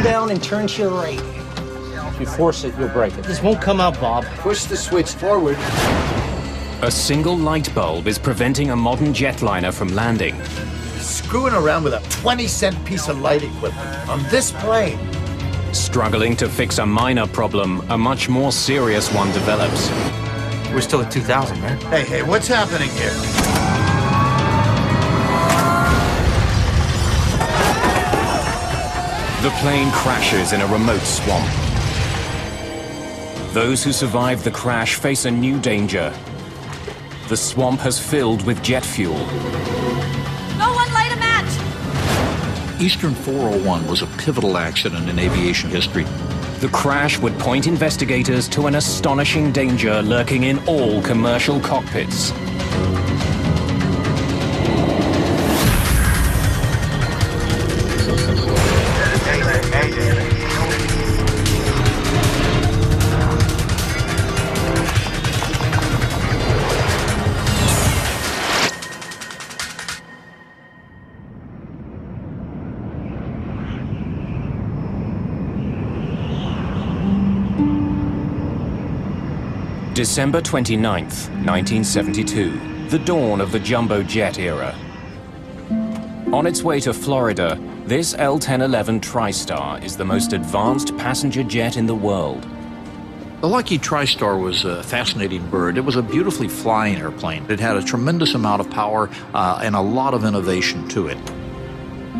down and turn to your right. If you force it, you'll break it. This won't come out, Bob. Push the switch forward. A single light bulb is preventing a modern jetliner from landing. Screwing around with a 20-cent piece of light equipment on this plane. Struggling to fix a minor problem, a much more serious one develops. We're still at 2,000, man. Hey, what's happening here? The plane crashes in a remote swamp. Those who survive the crash face a new danger. The swamp has filled with jet fuel. No one light a match! Eastern 401 was a pivotal accident in aviation history. The crash would point investigators to an astonishing danger lurking in all commercial cockpits. December 29th, 1972, the dawn of the jumbo jet era. On its way to Florida, this L-1011 TriStar is the most advanced passenger jet in the world. The Lucky TriStar was a fascinating bird. It was a beautifully flying airplane. It had a tremendous amount of power and a lot of innovation to it.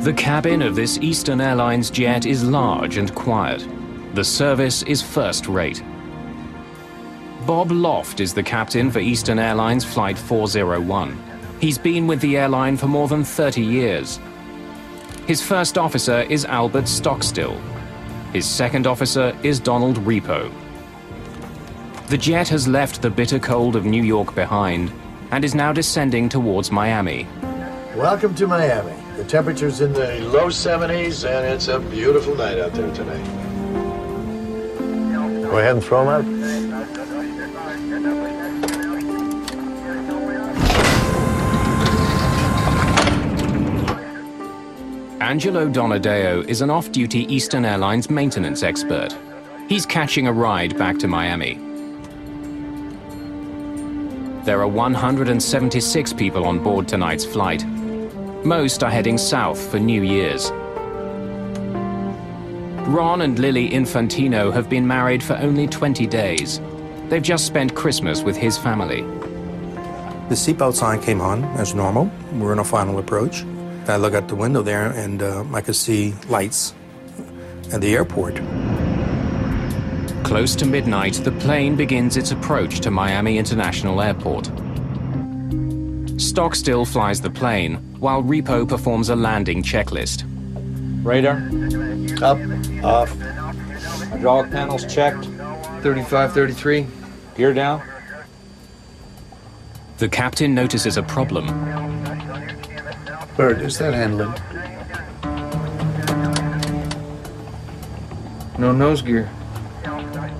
The cabin of this Eastern Airlines jet is large and quiet. The service is first-rate. Bob Loft is the captain for Eastern Airlines Flight 401. He's been with the airline for more than 30 years. His first officer is Albert Stockstill. His second officer is Donald Repo. The jet has left the bitter cold of New York behind and is now descending towards Miami. Welcome to Miami. The temperature's in the low 70s, and it's a beautiful night out there tonight. Go ahead and throw them out. Angelo Donadeo is an off-duty Eastern Airlines maintenance expert. He's catching a ride back to Miami. There are 176 people on board tonight's flight. Most are heading south for New Year's. Ron and Lily Infantino have been married for only 20 days. They've just spent Christmas with his family. The seatbelt sign came on as normal. We're in a final approach. I look out the window there and I could see lights at the airport. Close to midnight, the plane begins its approach to Miami International Airport. Stockstill flies the plane, while Repo performs a landing checklist. Radar. Up, off. Hydraulic panels checked. 35, 33. Gear down. The captain notices a problem. Bird, is that handling? No nose gear.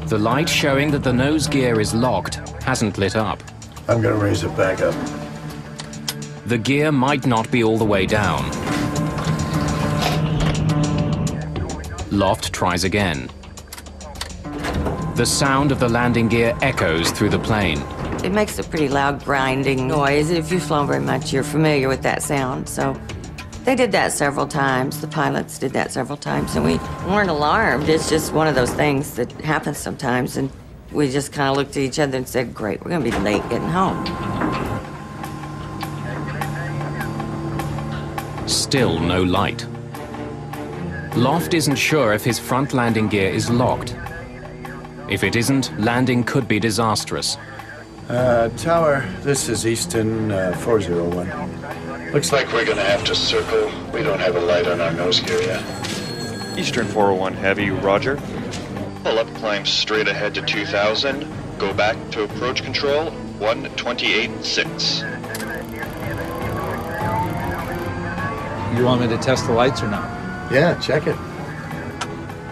The light showing that the nose gear is locked hasn't lit up. I'm gonna raise it back up. The gear might not be all the way down. Loft tries again. The sound of the landing gear echoes through the plane. It makes a pretty loud grinding noise. If you've flown very much, you're familiar with that sound. So they did that several times. The pilots did that several times, and we weren't alarmed. It's just one of those things that happens sometimes, and we just kind of looked at each other and said, great, we're going to be late getting home. Still no light. Loft isn't sure if his front landing gear is locked. If it isn't, landing could be disastrous. Tower, this is Eastern 401. Looks like we're gonna have to circle. We don't have a light on our nose gear yet. Eastern 401 Heavy, roger. Pull up, climb straight ahead to 2000. Go back to approach control, 128.6. You want me to test the lights or not? Yeah, check it.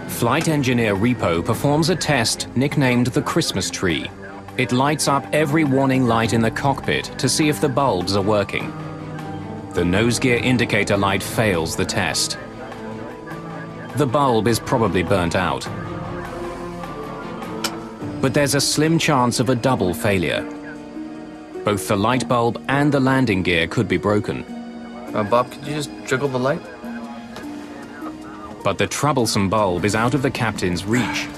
Flight engineer Repo performs a test nicknamed the Christmas tree. It lights up every warning light in the cockpit to see if the bulbs are working. The nose gear indicator light fails the test. The bulb is probably burnt out. But there's a slim chance of a double failure. Both the light bulb and the landing gear could be broken. Bob, could you just jiggle the light? But the troublesome bulb is out of the captain's reach.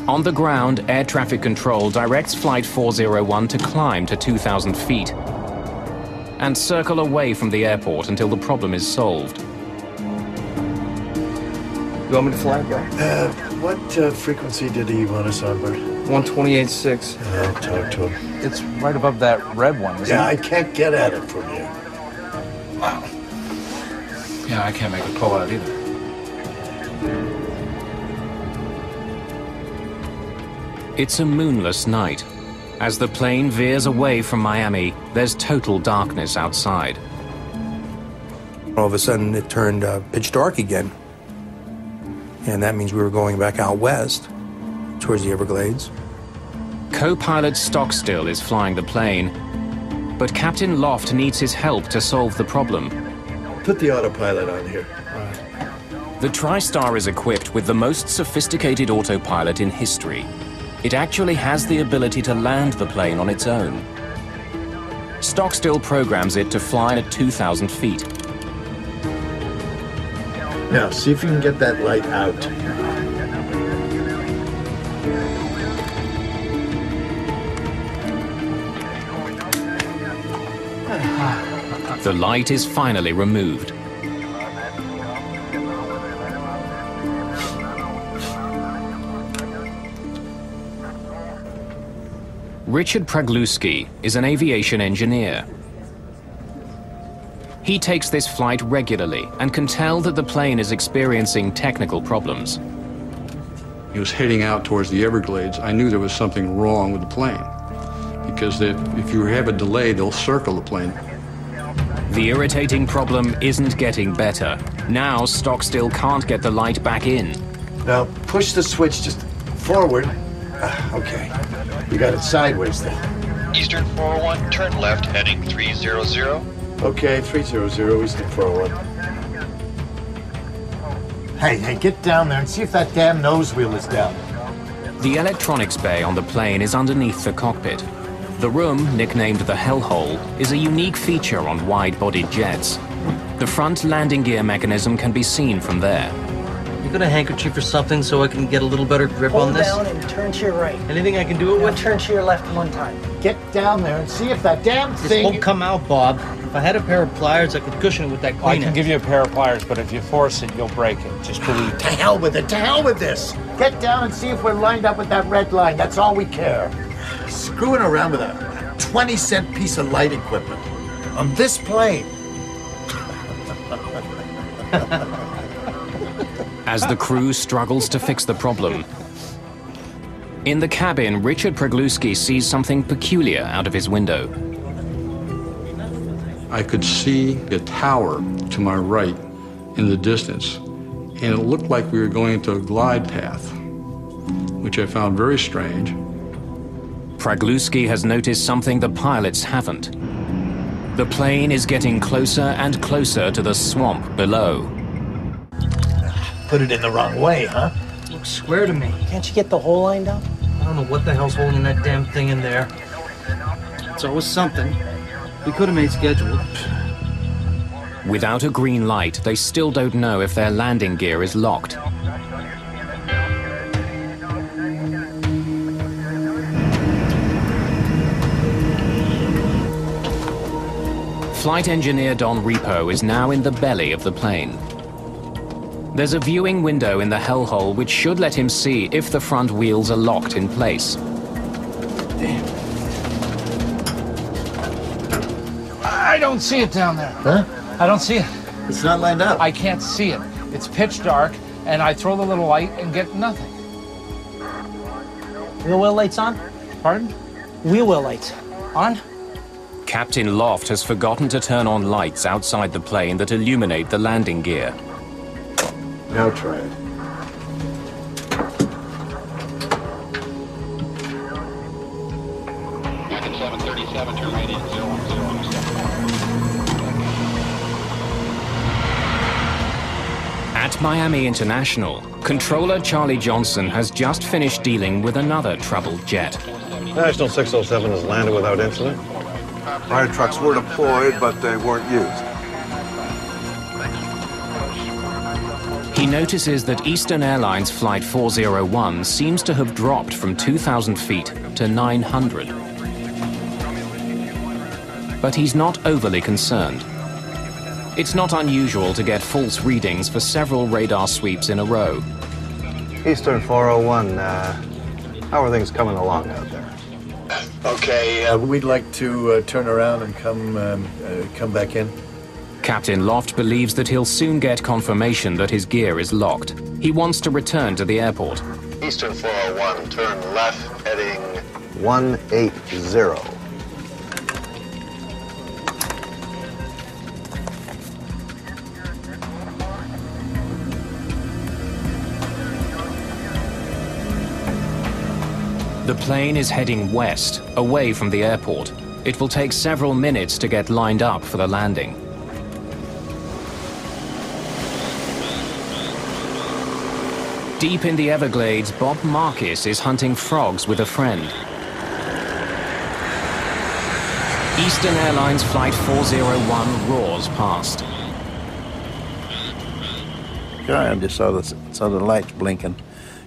On the ground, air traffic control directs Flight 401 to climb to 2,000 feet and circle away from the airport until the problem is solved. You want me to fly, bro? What frequency did he want us on board? 128.6. I'll talk to him. It's right above that red one, isn't Yeah, it? I can't get at it from here. Wow. Yeah, I can't make a pull out either. It's a moonless night. As the plane veers away from Miami, there's total darkness outside. All of a sudden, it turned pitch dark again. And that means we were going back out west towards the Everglades. Co-pilot Stockstill is flying the plane, but Captain Loft needs his help to solve the problem. Put the autopilot on here. The TriStar is equipped with the most sophisticated autopilot in history. It actually has the ability to land the plane on its own. Stockstill programs it to fly at 2,000 feet. Now, see if you can get that light out. The light is finally removed. Richard Pragluski is an aviation engineer. He takes this flight regularly and can tell that the plane is experiencing technical problems. He was heading out towards the Everglades. I knew there was something wrong with the plane because if you have a delay, they'll circle the plane. The irritating problem isn't getting better. Now Stockstill can't get the light back in. Now, push the switch just forward. Okay. You got it sideways then. Eastern 401, turn left, heading 300. Okay, 300, Eastern 401. Hey, get down there and see if that damn nose wheel is down. The electronics bay on the plane is underneath the cockpit. The room, nicknamed the Hellhole, is a unique feature on wide-bodied jets. The front landing gear mechanism can be seen from there. You got a handkerchief or something so I can get a little better grip on this? Hold down and turn to your right. Anything I can do it with? Turn to your left one time. Get down there and see if that damn This thing... won't come out, Bob. If I had a pair of pliers, I could cushion it with that I Kleenex. can give you a pair of pliers, but if you force it, you'll break it. Just believe me. To hell with it, to hell with this! Get down and see if we're lined up with that red line, that's all we care. Screwing around with a 20-cent piece of light equipment on this plane. As the crew struggles to fix the problem. In the cabin, Richard Pragluski sees something peculiar out of his window. I could see a tower to my right in the distance, and it looked like we were going into a glide path, which I found very strange. Pragluski has noticed something the pilots haven't. The plane is getting closer and closer to the swamp below. Put it in the wrong way, huh? Looks square to me. Can't you get the hole lined up? I don't know what the hell's holding that damn thing in there. It's always something. We could have made schedule. Without a green light, they still don't know if their landing gear is locked. Flight engineer Don Repo is now in the belly of the plane. There's a viewing window in the hellhole which should let him see if the front wheels are locked in place. I don't see it down there. Huh? I don't see it. It's not lined up. I can't see it. It's pitch dark, and I throw the little light and get nothing. Wheel well lights on? Pardon? Wheel well lights. On? Captain Loft has forgotten to turn on lights outside the plane that illuminate the landing gear. Now try it. United 737, turn right in 010. At Miami International, controller Charlie Johnson has just finished dealing with another troubled jet. National 607 has landed without incident. Fire trucks were deployed, but they weren't used. He notices that Eastern Airlines Flight 401 seems to have dropped from 2,000 feet to 900. But he's not overly concerned. It's not unusual to get false readings for several radar sweeps in a row. Eastern 401, how are things coming along out there? Okay, we'd like to turn around and come back in. Captain Loft believes that he'll soon get confirmation that his gear is locked. He wants to return to the airport. Eastern 401, turn left, heading 180. The plane is heading west, away from the airport. It will take several minutes to get lined up for the landing. Deep in the Everglades, Bob Marcus is hunting frogs with a friend. Eastern Airlines Flight 401 roars past. I just saw the lights blinking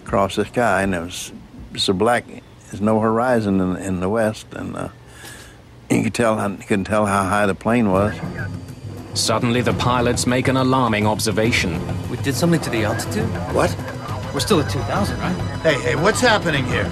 across the sky, and it was so black. There's no horizon in the west, and you couldn't tell how high the plane was. Suddenly, the pilots make an alarming observation. We did something to the altitude? What? We're still at 2,000, right? Hey, what's happening here?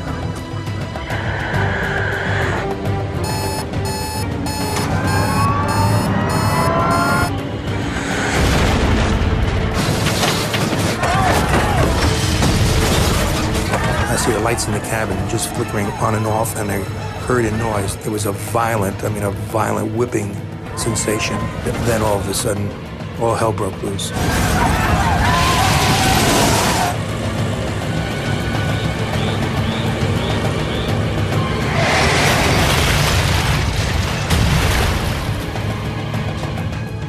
I see the lights in the cabin just flickering on and off, and I heard a noise. It was a violent whipping sensation. Then all of a sudden, all hell broke loose.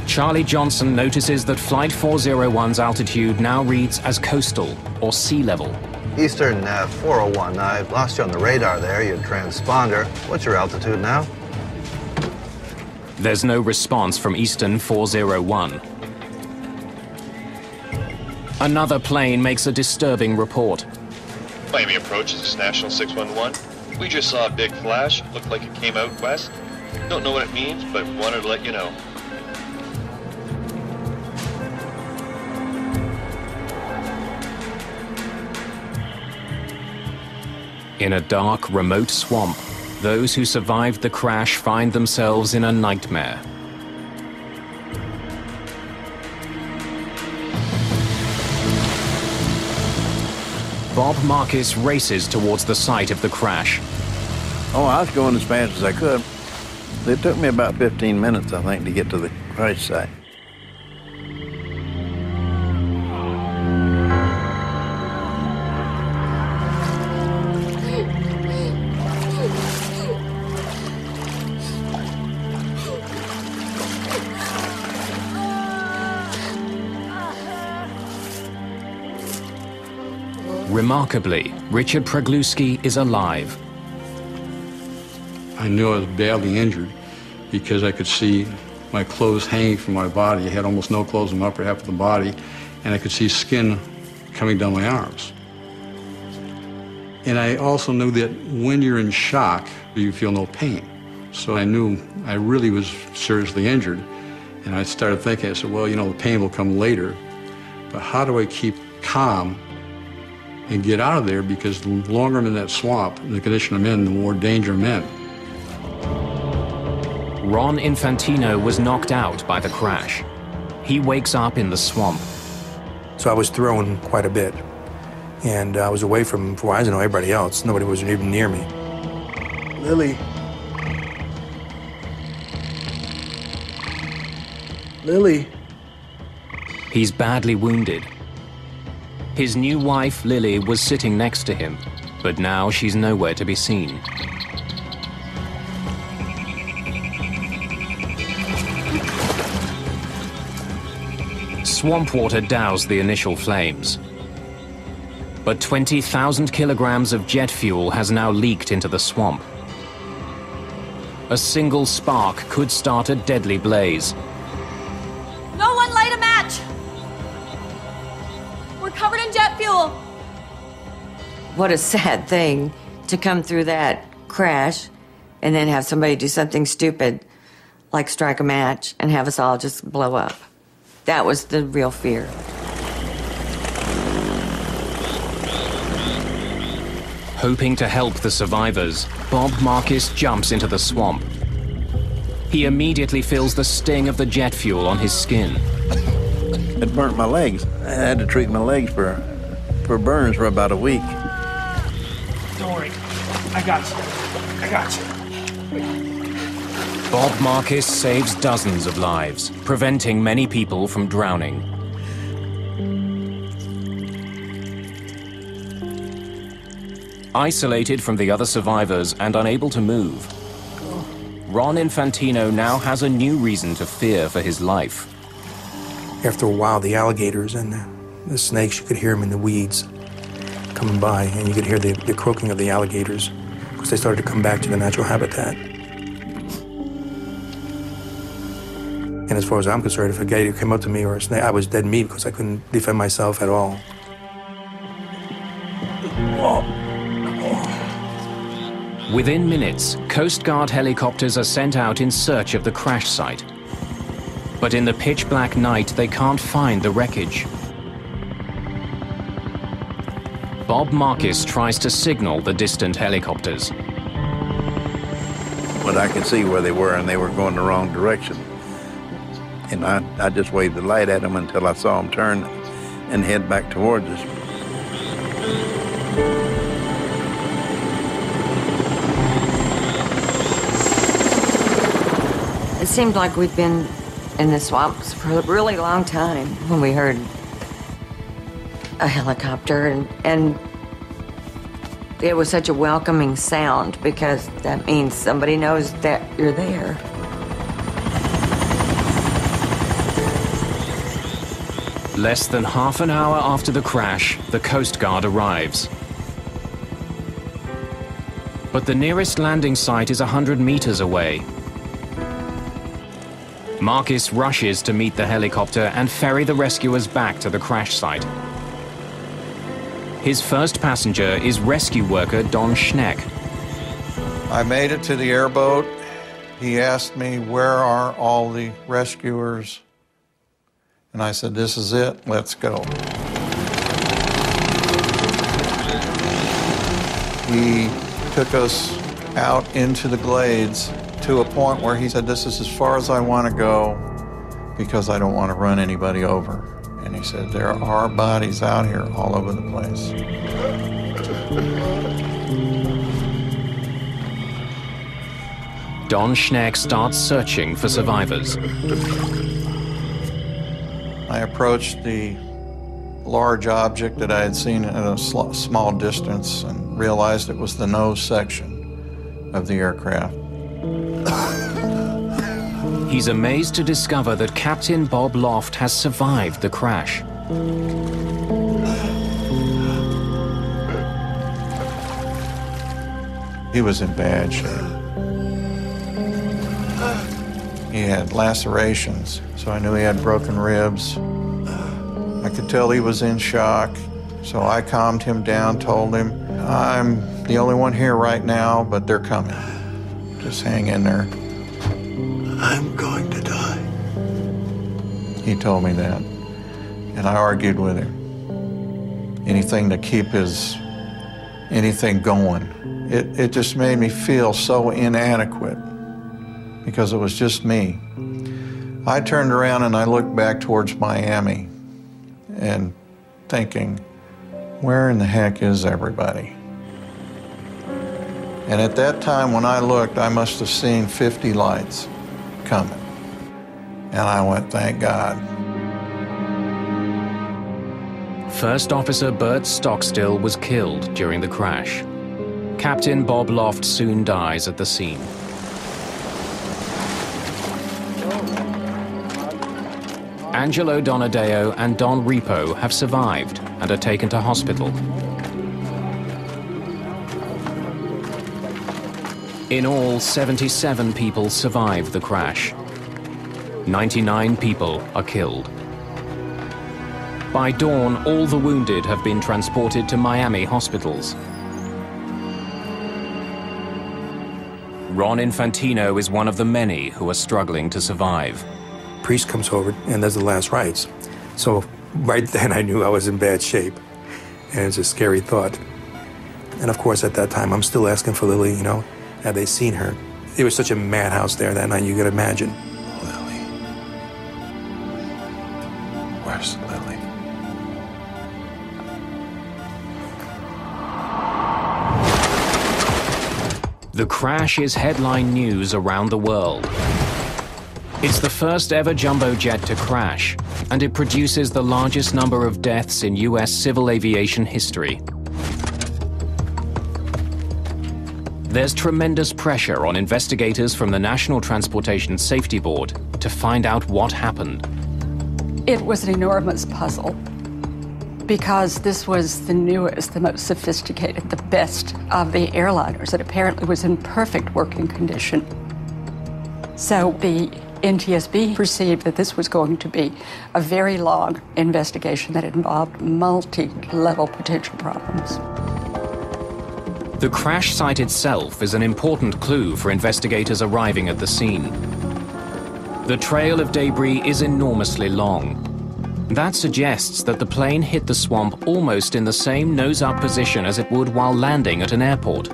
Charlie Johnson notices that Flight 401's altitude now reads as coastal, or sea level. Eastern 401, I lost you on the radar there, your transponder. What's your altitude now? There's no response from Eastern 401. Another plane makes a disturbing report. Miami approach, this is National 611. We just saw a big flash, looked like it came out west. Don't know what it means, but wanted to let you know. In a dark, remote swamp, those who survived the crash find themselves in a nightmare. Bob Marcus races towards the site of the crash. Oh, I was going as fast as I could. It took me about 15 minutes, I think, to get to the crash site. Remarkably, Richard Pregluski is alive. I knew I was badly injured because I could see my clothes hanging from my body. I had almost no clothes in the upper half of the body, and I could see skin coming down my arms. And I also knew that when you're in shock, you feel no pain. So I knew I really was seriously injured. And I started thinking, I said, well, the pain will come later, but how do I keep calm and get out of there, because the longer I'm in that swamp, and the condition I'm in, the more danger I'm in. Ron Infantino was knocked out by the crash. He wakes up in the swamp. So I was thrown quite a bit, and I was away from Verizon or everybody else. Nobody was even near me. Lily. Lily. He's badly wounded. His new wife, Lily, was sitting next to him, but now she's nowhere to be seen. Swamp water doused the initial flames. But 20,000 kilograms of jet fuel has now leaked into the swamp. A single spark could start a deadly blaze. No one light a match! We're covered in jet fuel. What a sad thing to come through that crash and then have somebody do something stupid like strike a match and have us all just blow up. That was the real fear. Hoping to help the survivors, Bob Marcus jumps into the swamp. He immediately feels the sting of the jet fuel on his skin. It burnt my legs. I had to treat my legs for burns for about a week. Don't worry. I got you. I got you. Bob Marcus saves dozens of lives, preventing many people from drowning. Isolated from the other survivors and unable to move, Ron Infantino now has a new reason to fear for his life. After a while, the alligators and the snakes, you could hear them in the weeds coming by, and you could hear the croaking of the alligators because they started to come back to the natural habitat. And as far as I'm concerned, if a gator came up to me or a snake, I was dead meat because I couldn't defend myself at all. Within minutes, Coast Guard helicopters are sent out in search of the crash site. But in the pitch-black night, they can't find the wreckage. Bob Marcus tries to signal the distant helicopters. But I could see where they were, and they were going the wrong direction. And I just waved the light at them until I saw them turn and head back towards us. It seemed like we'd been in the swamps for a really long time when we heard a helicopter, and it was such a welcoming sound because that means somebody knows that you're there. Less than half an hour after the crash, the Coast Guard arrives. But the nearest landing site is 100 meters away. Marcus rushes to meet the helicopter and ferry the rescuers back to the crash site. His first passenger is rescue worker Don Schneck. I made it to the airboat. He asked me, "Where are all the rescuers?" And I said, "This is it, let's go." He took us out into the glades to a point where he said, "This is as far as I want to go because I don't want to run anybody over." And he said, "There are bodies out here all over the place." Don Schneck starts searching for survivors. I approached the large object that I had seen at a small distance and realized it was the nose section of the aircraft. He's amazed to discover that Captain Bob Loft has survived the crash. He was in bad shape. He had lacerations, so I knew he had broken ribs. I could tell he was in shock, so I calmed him down, told him, "I'm the only one here right now, but they're coming. Just hang in there." I'm going to die. He told me that, and I argued with him. Anything to keep anything going. It just made me feel so inadequate because it was just me. I turned around and I looked back towards Miami and thinking, where in the heck is everybody? And at that time when I looked, I must have seen 50 lights coming. And I went, thank God. First Officer Bert Stockstill was killed during the crash. Captain Bob Loft soon dies at the scene. Angelo Donadeo and Don Repo have survived and are taken to hospital. In all, 77 people survived the crash. 99 people are killed. By dawn, all the wounded have been transported to Miami hospitals. Ron Infantino is one of the many who are struggling to survive. Priest comes over and does the last rites. So right then I knew I was in bad shape. And it's a scary thought. And of course at that time I'm still asking for Lily, you know, had they seen her? It was such a madhouse there that night, you could imagine. Lily. Where's Lily? The crash is headline news around the world. It's the first ever jumbo jet to crash, and it produces the largest number of deaths in US civil aviation history. There's tremendous pressure on investigators from the National Transportation Safety Board to find out what happened. It was an enormous puzzle because this was the newest, the most sophisticated, the best of the airliners. It apparently was in perfect working condition. So the NTSB perceived that this was going to be a very long investigation that involved multi-level potential problems. The crash site itself is an important clue for investigators arriving at the scene. The trail of debris is enormously long. That suggests that the plane hit the swamp almost in the same nose-up position as it would while landing at an airport.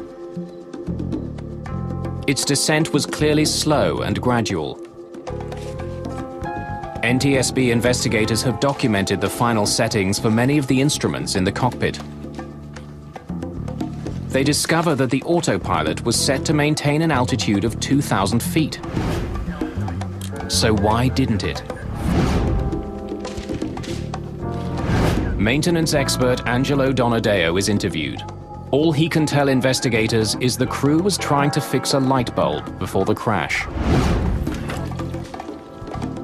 Its descent was clearly slow and gradual. NTSB investigators have documented the final settings for many of the instruments in the cockpit. They discover that the autopilot was set to maintain an altitude of 2,000 feet. So why didn't it? Maintenance expert Angelo Donadeo is interviewed. All he can tell investigators is the crew was trying to fix a light bulb before the crash.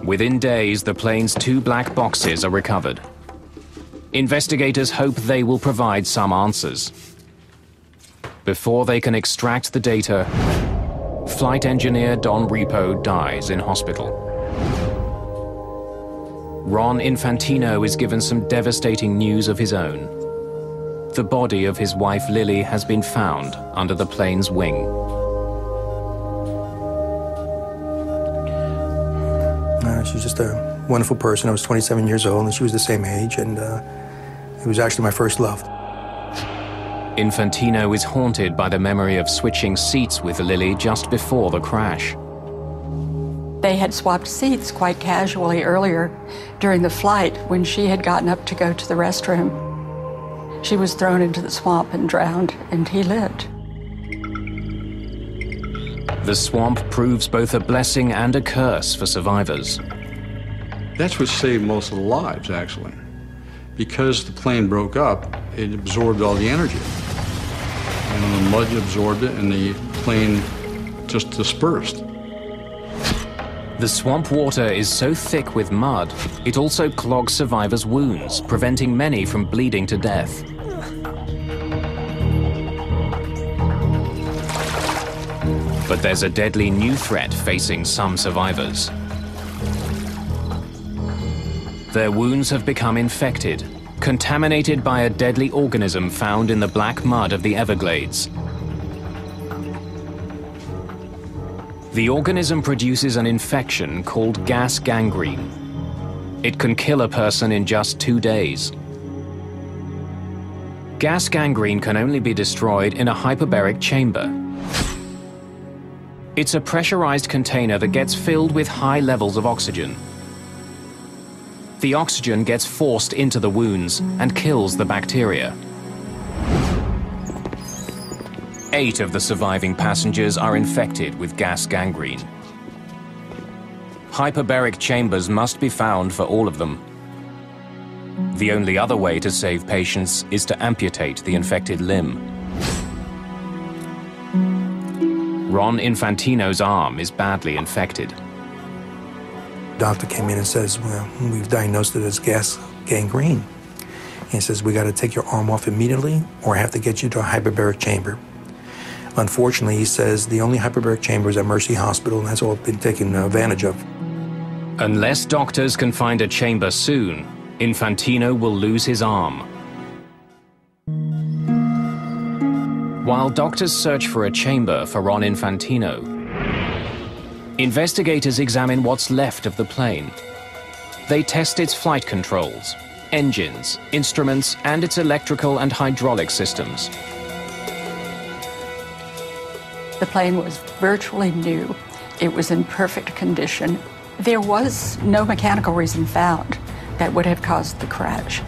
Within days, the plane's 2 black boxes are recovered. Investigators hope they will provide some answers. Before they can extract the data, flight engineer Don Repo dies in hospital. Ron Infantino is given some devastating news of his own. The body of his wife Lily has been found under the plane's wing. She was just a wonderful person. I was 27 years old and she was the same age, and it was actually my first love. Infantino is haunted by the memory of switching seats with Lily just before the crash. They had swapped seats quite casually earlier during the flight when she had gotten up to go to the restroom. She was thrown into the swamp and drowned, and he lived. The swamp proves both a blessing and a curse for survivors. That's what saved most of the lives, actually. Because the plane broke up, it absorbed all the energy. And the mud absorbed it, and the plane just dispersed. The swamp water is so thick with mud, it also clogs survivors' wounds, preventing many from bleeding to death. But there's a deadly new threat facing some survivors. Their wounds have become infected, contaminated by a deadly organism found in the black mud of the Everglades. The organism produces an infection called gas gangrene. It can kill a person in just 2 days. Gas gangrene can only be destroyed in a hyperbaric chamber. It's a pressurized container that gets filled with high levels of oxygen. The oxygen gets forced into the wounds and kills the bacteria. 8 of the surviving passengers are infected with gas gangrene. Hyperbaric chambers must be found for all of them. The only other way to save patients is to amputate the infected limb. Ron Infantino's arm is badly infected. doctor came in and says, well, we've diagnosed it as gas gangrene. He says, we got to take your arm off immediately or have to get you to a hyperbaric chamber. Unfortunately, he says, the only hyperbaric chamber is at Mercy Hospital, and that's all been taken advantage of. Unless doctors can find a chamber soon, Infantino will lose his arm. While doctors search for a chamber for Ron Infantino, investigators examine what's left of the plane. They test its flight controls, engines, instruments, and its electrical and hydraulic systems. The plane was virtually new. It was in perfect condition. There was no mechanical reason found that would have caused the crash.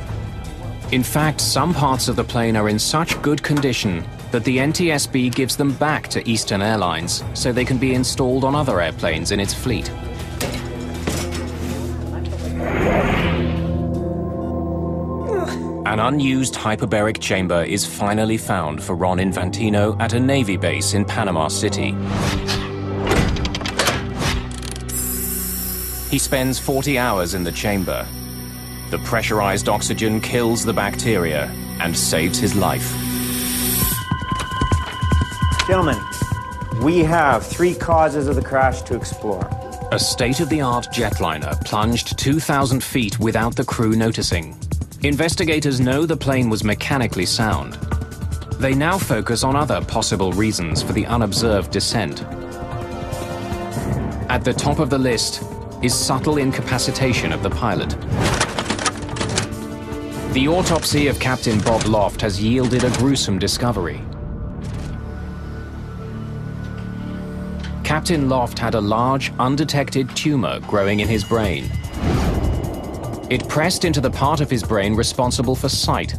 In fact, some parts of the plane are in such good condition that the NTSB gives them back to Eastern Airlines so they can be installed on other airplanes in its fleet. An unused hyperbaric chamber is finally found for Ron Infantino at a Navy base in Panama City. He spends 40 hours in the chamber. The pressurized oxygen kills the bacteria and saves his life. Gentlemen, we have 3 causes of the crash to explore. A state-of-the-art jetliner plunged 2,000 feet without the crew noticing. Investigators know the plane was mechanically sound. They now focus on other possible reasons for the unobserved descent. At the top of the list is subtle incapacitation of the pilot. The autopsy of Captain Bob Loft has yielded a gruesome discovery. Captain Loft had a large, undetected tumor growing in his brain. It pressed into the part of his brain responsible for sight.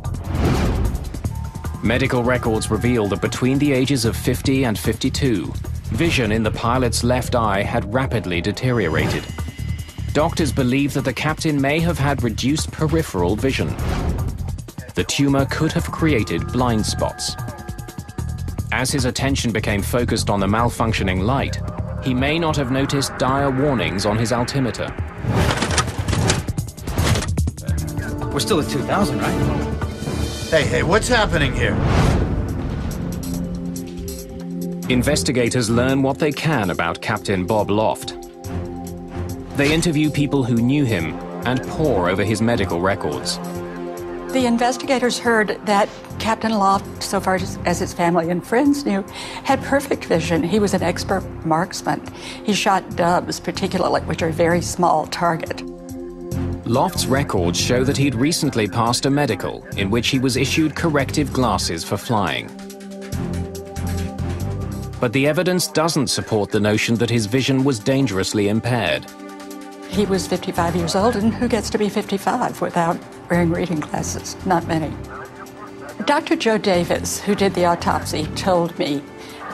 Medical records reveal that between the ages of 50 and 52, vision in the pilot's left eye had rapidly deteriorated. Doctors believe that the captain may have had reduced peripheral vision. The tumor could have created blind spots. As his attention became focused on the malfunctioning light, he may not have noticed dire warnings on his altimeter. We're still at 2,000, right? Hey, what's happening here? Investigators learn what they can about Captain Bob Loft. They interview people who knew him and pore over his medical records. The investigators heard that Captain Loft, so far as his family and friends knew, had perfect vision. He was an expert marksman. He shot doves, particularly, which are a very small target. Loft's records show that he'd recently passed a medical in which he was issued corrective glasses for flying. But the evidence doesn't support the notion that his vision was dangerously impaired. He was 55 years old, and who gets to be 55 without wearing reading glasses? Not many. Dr. Joe Davis, who did the autopsy, told me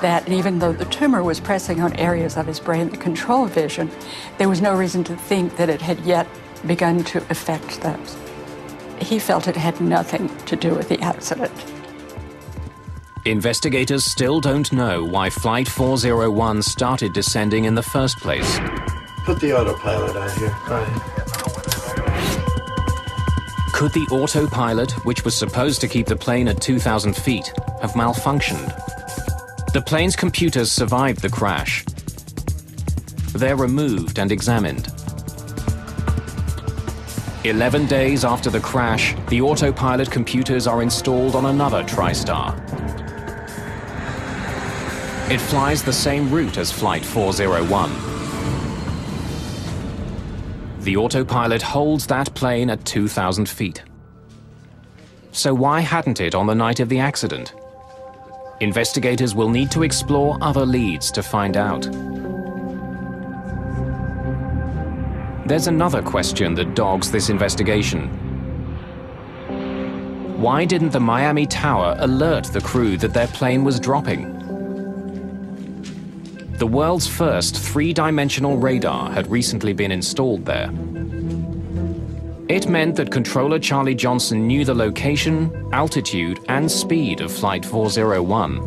that even though the tumor was pressing on areas of his brain that control vision, there was no reason to think that it had yet begun to affect those. He felt it had nothing to do with the accident. Investigators still don't know why Flight 401 started descending in the first place. Put the autopilot on here. Right. Could the autopilot, which was supposed to keep the plane at 2,000 feet, have malfunctioned? The plane's computers survived the crash. They're removed and examined. 11 days after the crash, the autopilot computers are installed on another TriStar. It flies the same route as Flight 401. The autopilot holds that plane at 2,000 feet. So why hadn't it on the night of the accident? Investigators will need to explore other leads to find out. There's another question that dogs this investigation. Why didn't the Miami Tower alert the crew that their plane was dropping? The world's first three-dimensional radar had recently been installed there. It meant that controller Charlie Johnson knew the location, altitude, and speed of Flight 401.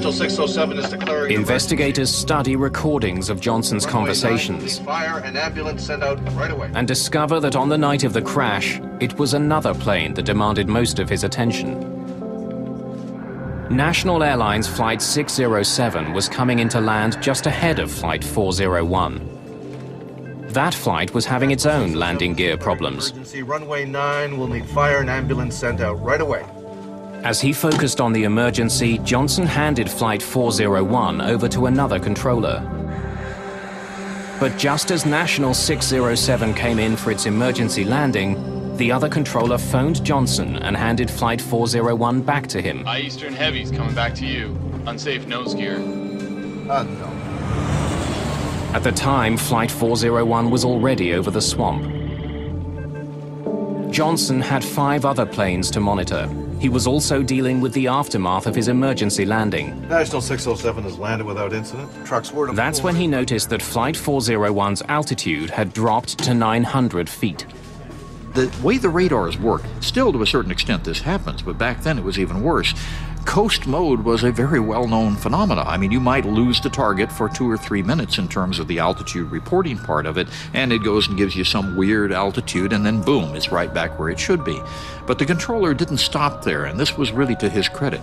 National 607 is declaring... Investigators study recordings of Johnson's conversations Fire and ambulance sent out right away. and discover that on the night of the crash, it was another plane that demanded most of his attention. National Airlines Flight 607 was coming into land just ahead of Flight 401. That flight was having its own landing gear problems. Emergency runway 9 will need fire and ambulance sent out right away. As he focused on the emergency, Johnson handed Flight 401 over to another controller. But just as National 607 came in for its emergency landing, the other controller phoned Johnson and handed Flight 401 back to him. Eastern Heavy's coming back to you. Unsafe nose gear. No. At the time, Flight 401 was already over the swamp. Johnson had 5 other planes to monitor. He was also dealing with the aftermath of his emergency landing. National 607 has landed without incident. Trucks were deployed. That's when he noticed that Flight 401's altitude had dropped to 900 feet. The way the radars work, still to a certain extent this happens, but back then it was even worse. Coast mode was a very well-known phenomena. I mean, you might lose the target for 2 or 3 minutes in terms of the altitude reporting part of it, and it goes and gives you some weird altitude, and then boom, it's right back where it should be. But the controller didn't stop there, and this was really to his credit.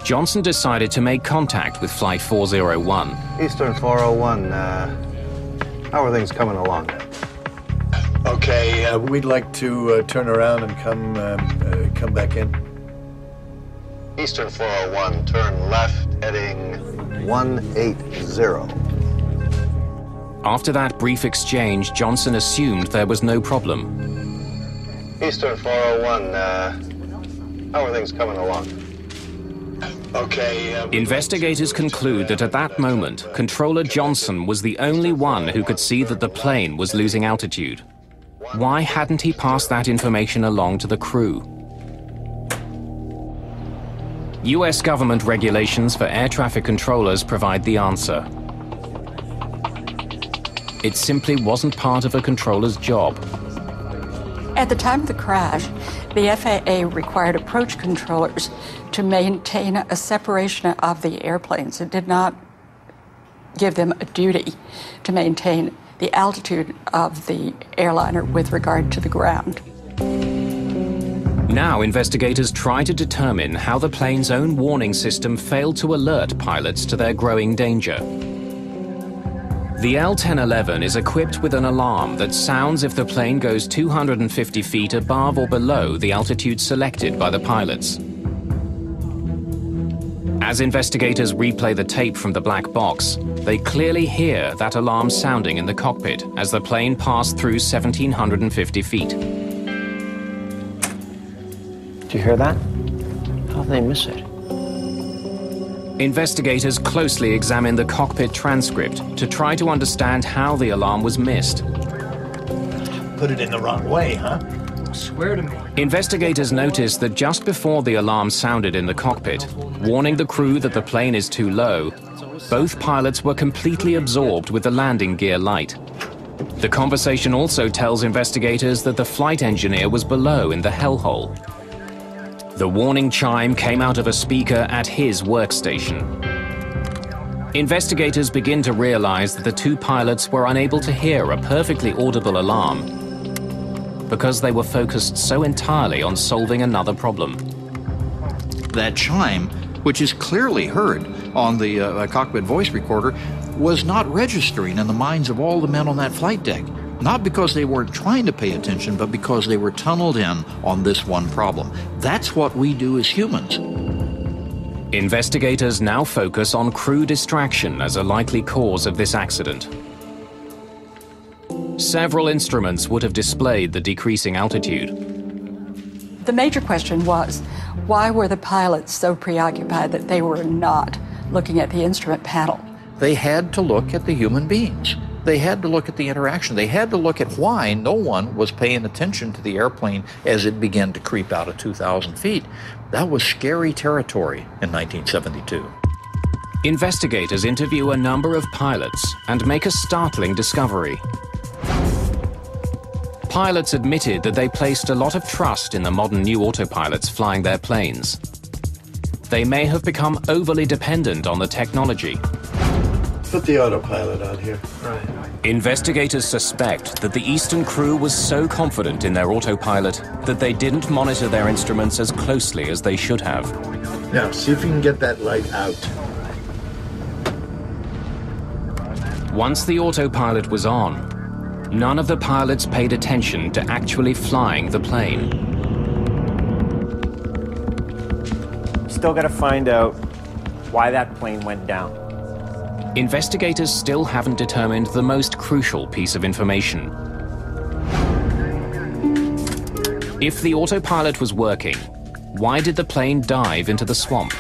Johnson decided to make contact with Flight 401. Eastern 401, how are things coming along? Okay, we'd like to turn around and come back in. Eastern 401, turn left, heading 180. After that brief exchange, Johnson assumed there was no problem. Eastern 401, how are things coming along? Okay. Investigators conclude that at that moment, Controller Johnson was the only one who could see that the plane was losing altitude. Why hadn't he passed that information along to the crew? US government regulations for air traffic controllers provide the answer. It simply wasn't part of a controller's job. At the time of the crash, the FAA required approach controllers to maintain a separation of the airplanes. It did not give them a duty to maintain the altitude of the airliner with regard to the ground. Now investigators try to determine how the plane's own warning system failed to alert pilots to their growing danger. The L-1011 is equipped with an alarm that sounds if the plane goes 250 feet above or below the altitude selected by the pilots. As investigators replay the tape from the black box, they clearly hear that alarm sounding in the cockpit as the plane passed through 1,750 feet. Did you hear that? How did they miss it? Investigators closely examine the cockpit transcript to try to understand how the alarm was missed. Put it in the wrong way, huh? Swear to me. Investigators notice that just before the alarm sounded in the cockpit, warning the crew that the plane is too low, both pilots were completely absorbed with the landing gear light. The conversation also tells investigators that the flight engineer was below in the hellhole. The warning chime came out of a speaker at his workstation. Investigators begin to realize that the 2 pilots were unable to hear a perfectly audible alarm because they were focused so entirely on solving another problem. That chime, which is clearly heard on the cockpit voice recorder, was not registering in the minds of all the men on that flight deck. Not because they weren't trying to pay attention, but because they were tunneled in on this one problem. That's what we do as humans. Investigators now focus on crew distraction as a likely cause of this accident. Several instruments would have displayed the decreasing altitude. The major question was, why were the pilots so preoccupied that they were not looking at the instrument panel? They had to look at the human beings. They had to look at the interaction. They had to look at why no one was paying attention to the airplane as it began to creep out of 2,000 feet. That was scary territory in 1972. Investigators interview a number of pilots and make a startling discovery. Pilots admitted that they placed a lot of trust in the modern new autopilots flying their planes. they may have become overly dependent on the technology. Put the autopilot on here. Investigators suspect that the Eastern crew was so confident in their autopilot that they didn't monitor their instruments as closely as they should have. Now, see if you can get that light out. Once the autopilot was on, none of the pilots paid attention to actually flying the plane. Still got to find out why that plane went down. Investigators still haven't determined the most crucial piece of information. If the autopilot was working, why did the plane dive into the swamp?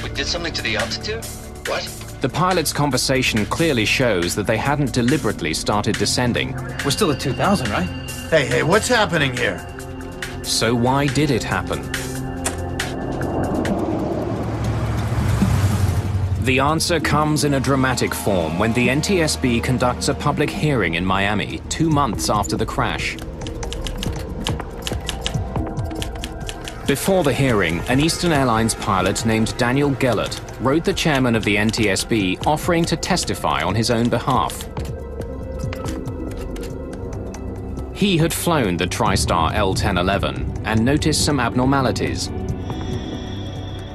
We did something to the altitude? What? The pilot's conversation clearly shows that they hadn't deliberately started descending. We're still at 2,000, right? Hey, what's happening here? So why did it happen? The answer comes in a dramatic form when the NTSB conducts a public hearing in Miami 2 months after the crash. Before the hearing, an Eastern Airlines pilot named Daniel Gellert wrote the chairman of the NTSB offering to testify on his own behalf. He had flown the TriStar L-1011 and noticed some abnormalities.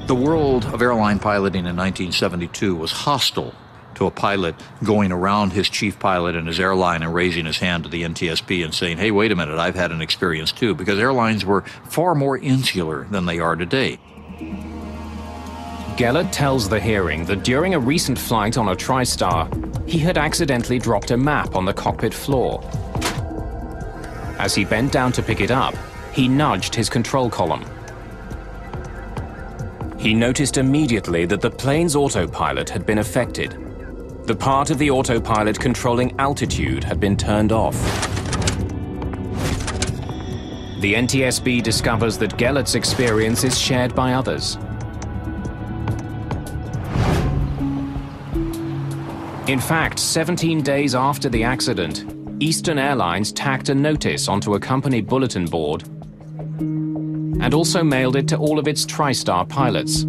The world of airline piloting in 1972 was hostile to a pilot going around his chief pilot and his airline and raising his hand to the NTSB and saying, hey, wait a minute, I've had an experience too, because airlines were far more insular than they are today. Gellert tells the hearing that during a recent flight on a TriStar, he had accidentally dropped a map on the cockpit floor. As he bent down to pick it up, he nudged his control column. He noticed immediately that the plane's autopilot had been affected. The part of the autopilot controlling altitude had been turned off. The NTSB discovers that Gellert's experience is shared by others. In fact, 17 days after the accident, Eastern Airlines tacked a notice onto a company bulletin board and also mailed it to all of its TriStar pilots.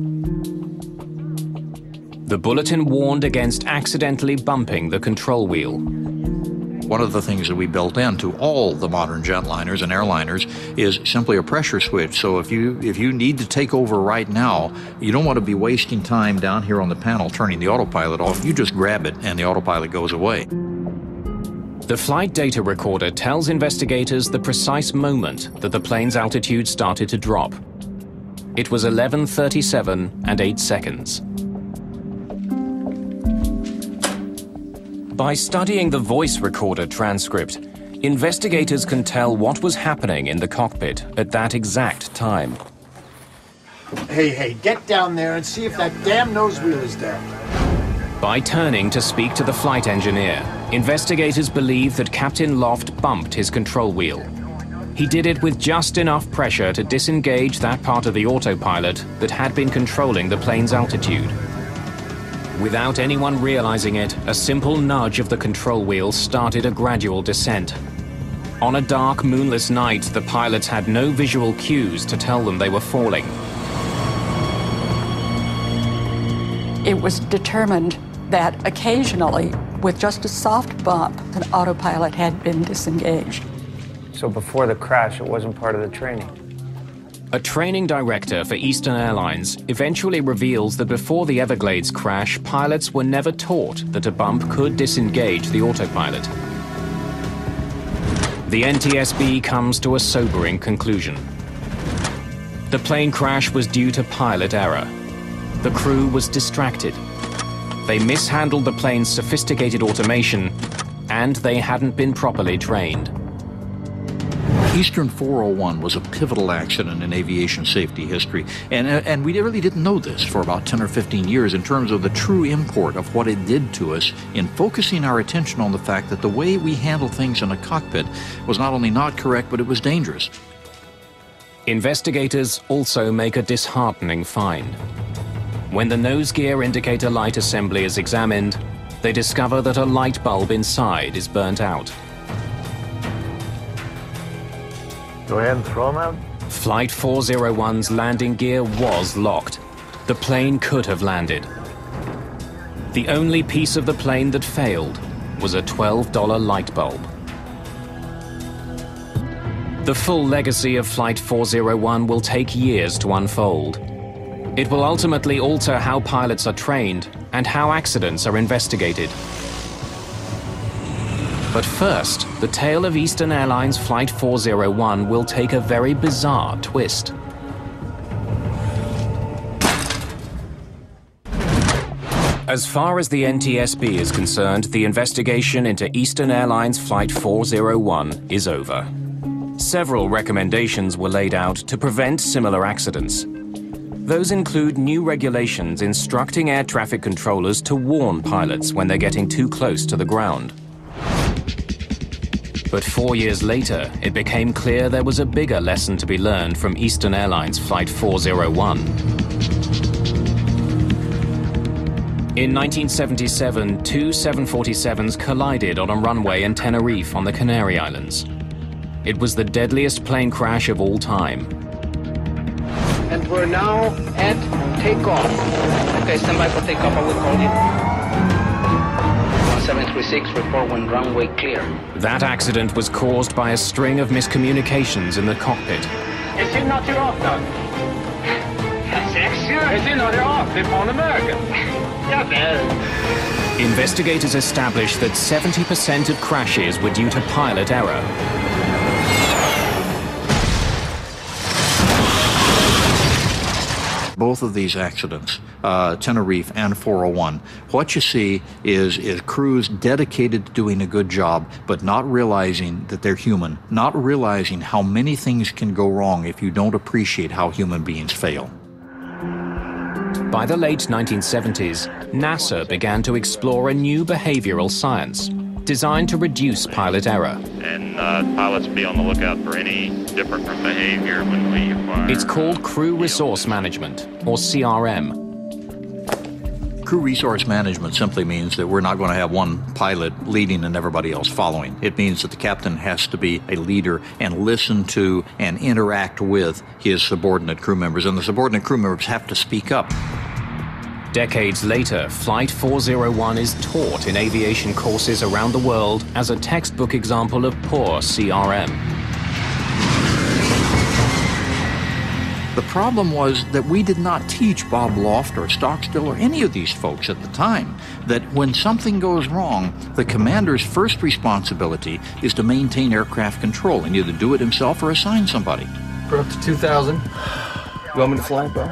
The bulletin warned against accidentally bumping the control wheel. One of the things that we built into all the modern jetliners and airliners is simply a pressure switch. So if you need to take over right now, you don't want to be wasting time down here on the panel turning the autopilot off. You just grab it and the autopilot goes away. The flight data recorder tells investigators the precise moment that the plane's altitude started to drop. It was 11:37 and 8 seconds. By studying the voice recorder transcript, investigators can tell what was happening in the cockpit at that exact time. Hey, get down there and see if that damn nose wheel is down. By turning to speak to the flight engineer, investigators believe that Captain Loft bumped his control wheel. He did it with just enough pressure to disengage that part of the autopilot that had been controlling the plane's altitude. Without anyone realizing it, a simple nudge of the control wheel started a gradual descent. On a dark, moonless night, the pilots had no visual cues to tell them they were falling. It was determined that occasionally, with just a soft bump, an autopilot had been disengaged. So before the crash, it wasn't part of the training? A training director for Eastern Airlines eventually reveals that before the Everglades crash, pilots were never taught that a bump could disengage the autopilot. The NTSB comes to a sobering conclusion. The plane crash was due to pilot error. The crew was distracted. They mishandled the plane's sophisticated automation, and they hadn't been properly trained. Eastern 401 was a pivotal accident in aviation safety history, and we really didn't know this for about 10 or 15 years in terms of the true import of what it did to us in focusing our attention on the fact that the way we handle things in a cockpit was not only not correct, but it was dangerous. Investigators also make a disheartening find. When the nose gear indicator light assembly is examined, they discover that a light bulb inside is burnt out. Go ahead and throw them out. Flight 401's landing gear was locked. The plane could have landed. The only piece of the plane that failed was a $12 light bulb. The full legacy of Flight 401 will take years to unfold. It will ultimately alter how pilots are trained and how accidents are investigated. But first, the tale of Eastern Airlines Flight 401 will take a very bizarre twist. As far as the NTSB is concerned, the investigation into Eastern Airlines Flight 401 is over. Several recommendations were laid out to prevent similar accidents. Those include new regulations instructing air traffic controllers to warn pilots when they're getting too close to the ground. But 4 years later, it became clear there was a bigger lesson to be learned from Eastern Airlines Flight 401. In 1977, two 747s collided on a runway in Tenerife on the Canary Islands. It was the deadliest plane crash of all time. And we're now at takeoff. Okay, stand by for takeoff, I will call you. 1736, report when runway clear. That accident was caused by a string of miscommunications in the cockpit. Is it not your off, Doug? Is it not your off? They're on American. Investigators established that 70% of crashes were due to pilot error. Both of these accidents, Tenerife and 401, what you see is crews dedicated to doing a good job, but not realizing that they're human, not realizing how many things can go wrong if you don't appreciate how human beings fail. By the late 1970s, NASA began to explore a new behavioral science designed to reduce pilot error. And pilots be on the lookout for any different from behavior when we acquire. It's called Crew Resource Management, or CRM. Crew resource management simply means that we're not going to have one pilot leading and everybody else following. It means that the captain has to be a leader and listen to and interact with his subordinate crew members, and the subordinate crew members have to speak up. Decades later, Flight 401 is taught in aviation courses around the world as a textbook example of poor CRM. The problem was that we did not teach Bob Loft or Stockstill or any of these folks at the time that when something goes wrong, the commander's first responsibility is to maintain aircraft control and either do it himself or assign somebody. We're up to 2,000. You want me to fly, bro?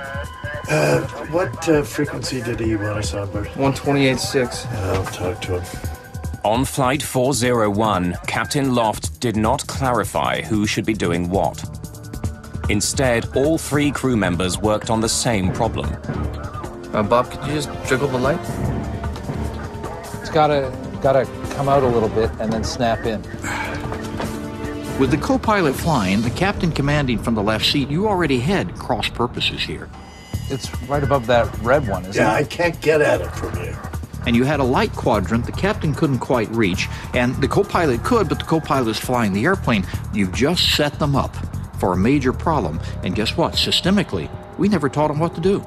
What frequency did he want us on, Bert? 128.6. I'll talk to him. On Flight 401, Captain Loft did not clarify who should be doing what. Instead, all three crew members worked on the same problem. Bob, could you just jiggle the light? It's gotta come out a little bit and then snap in. With the co-pilot flying, the captain commanding from the left seat, you already had cross purposes here. It's right above that red one, isn't it? Yeah, I can't get at it from here. And you had a light quadrant the captain couldn't quite reach, and the co-pilot could, but the co-pilot is flying the airplane. You've just set them up for a major problem, and guess what? Systemically, we never taught them what to do.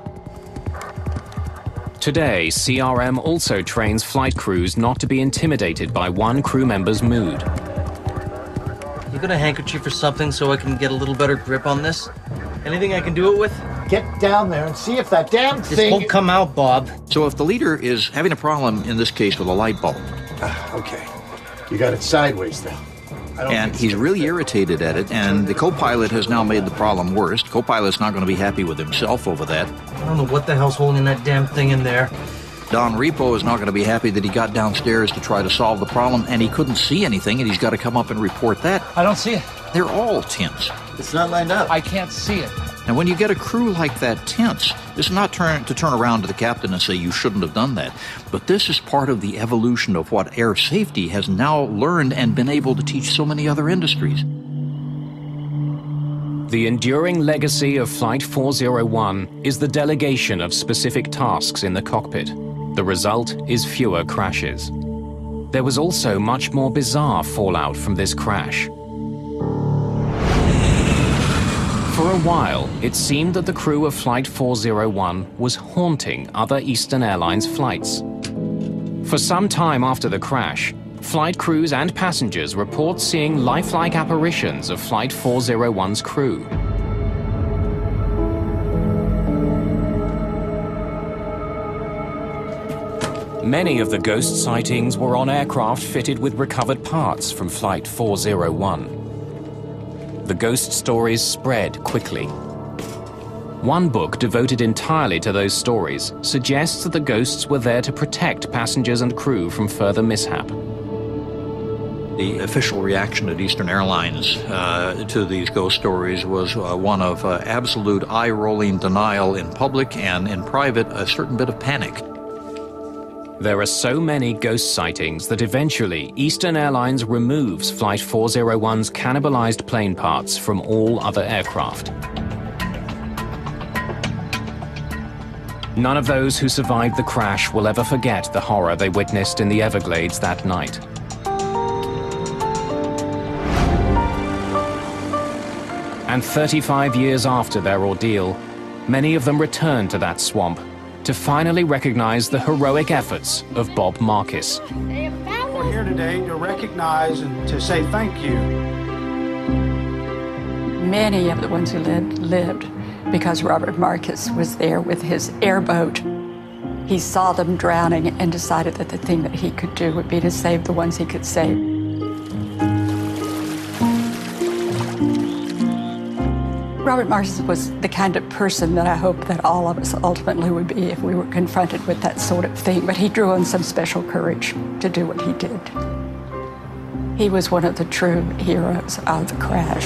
Today, CRM also trains flight crews not to be intimidated by one crew member's mood. You got a handkerchief or something so I can get a little better grip on this? Anything I can do it with? Get down there and see if that damn This thing... won't come out, Bob. So if the leader is having a problem, in this case with a light bulb, okay. You got it sideways now. and he's really irritated at it, and the co-pilot has now made the problem worse. The co-pilot's not going to be happy with himself over that. I don't know what the hell's holding that damn thing in there. Don Repo is not going to be happy that he got downstairs to try to solve the problem, and he couldn't see anything, and he's got to come up and report that. I don't see it. They're all tense. It's not lined up. I can't see it. And when you get a crew like that tense, this is not to turn around to the captain and say you shouldn't have done that. But this is part of the evolution of what air safety has now learned and been able to teach so many other industries. The enduring legacy of Flight 401 is the delegation of specific tasks in the cockpit. The result is fewer crashes. There was also much more bizarre fallout from this crash. For a while, it seemed that the crew of Flight 401 was haunting other Eastern Airlines flights. For some time after the crash, flight crews and passengers report seeing lifelike apparitions of Flight 401's crew. Many of the ghost sightings were on aircraft fitted with recovered parts from Flight 401. The ghost stories spread quickly. One book devoted entirely to those stories suggests that the ghosts were there to protect passengers and crew from further mishap. The official reaction at Eastern Airlines to these ghost stories was one of absolute eye-rolling denial in public, and in private, a certain bit of panic. There are so many ghost sightings that eventually Eastern Airlines removes Flight 401's cannibalized plane parts from all other aircraft. None of those who survived the crash will ever forget the horror they witnessed in the Everglades that night. And 35 years after their ordeal, many of them returned to that swamp to finally recognize the heroic efforts of Bob Marcus. We're here today to recognize and to say thank you. Many of the ones who lived because Robert Marcus was there with his airboat. He saw them drowning and decided that the thing that he could do would be to save the ones he could save. Robert Marcus was the kind of person that I hope that all of us ultimately would be if we were confronted with that sort of thing, but he drew on some special courage to do what he did. He was one of the true heroes of the crash.